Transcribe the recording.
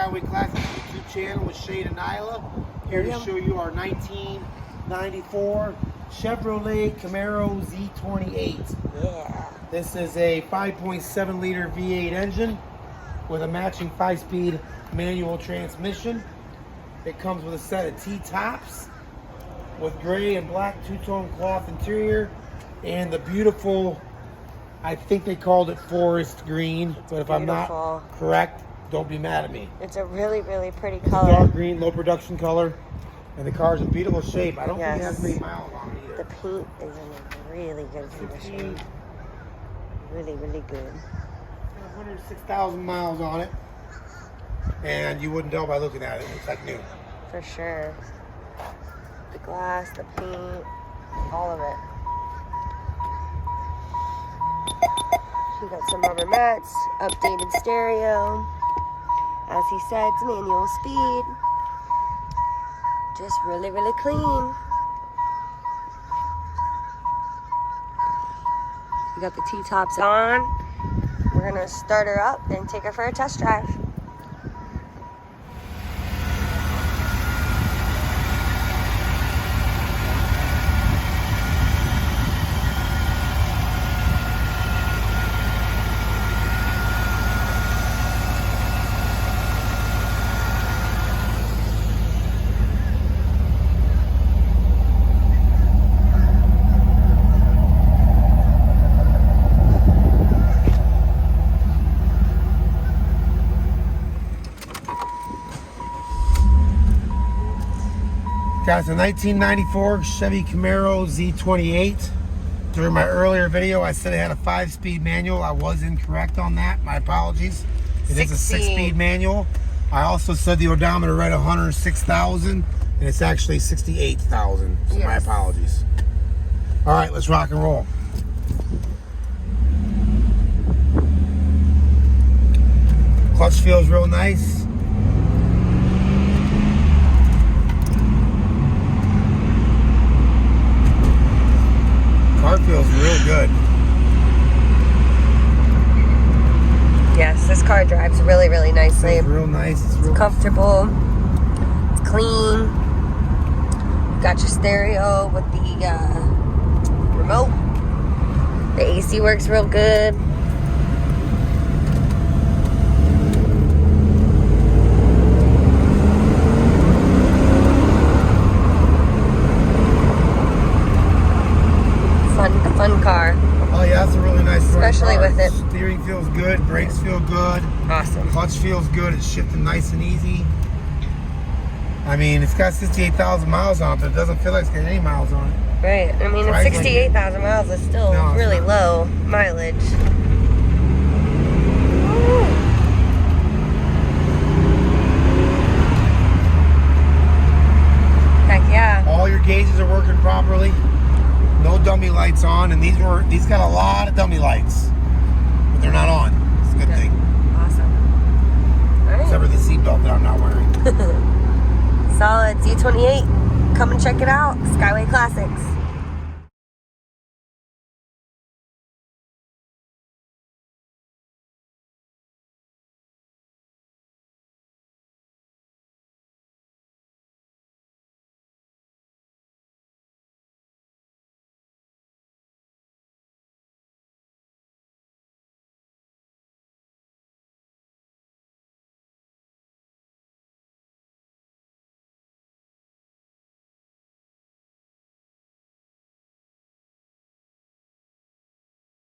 Skyway Classics YouTube channel with Shane and Nyla. Here to show you our 1994 Chevrolet Camaro Z28. Yeah. This is a 5.7 liter V8 engine with a matching 5-speed manual transmission. It comes with a set of T-tops with gray and black two-tone cloth interior and the beautiful, I think they called it forest green, but if I'm not correct, don't be mad at me. It's a really, really pretty It's color. a dark green, low production color, and the car's in beautiful shape. I don't think it has many miles on it either. The paint is in a really good condition. Really, really good. 106,000 miles on it, and you wouldn't tell by looking at it. It looks like new. For sure. The glass, the paint, all of it. We got some rubber mats, updated stereo. As he said, it's manual speed. Just really, really clean. We got the T-tops on. We're gonna start her up and take her for a test drive. Got the 1994 Chevy Camaro Z28. During my earlier video, I said it had a 5-speed manual. I was incorrect on that. My apologies. It is a 6-speed manual. I also said the odometer read 106,000, and it's actually 68,000. So my apologies. All right, let's rock and roll. Clutch feels real nice. Car feels real good. Yes, this car drives really, really nicely. It's real nice. It's real comfortable. It's clean. Got your stereo with the remote. The AC works real good. Fun car. Oh yeah, that's a really nice car. Especially with it. Steering feels good, brakes feel good. Awesome. Clutch feels good, it's shifting nice and easy. I mean, it's got 68,000 miles on it, but it doesn't feel like it's got any miles on it. Right. I mean, 68,000 miles is still really low mileage. Heck yeah. All your gauges are working properly. No dummy lights on, and these got a lot of dummy lights, but they're not on. It's a good thing. Awesome. All right. Except for the seatbelt that I'm not wearing. Solid Z28. Come and check it out. Skyway Classics.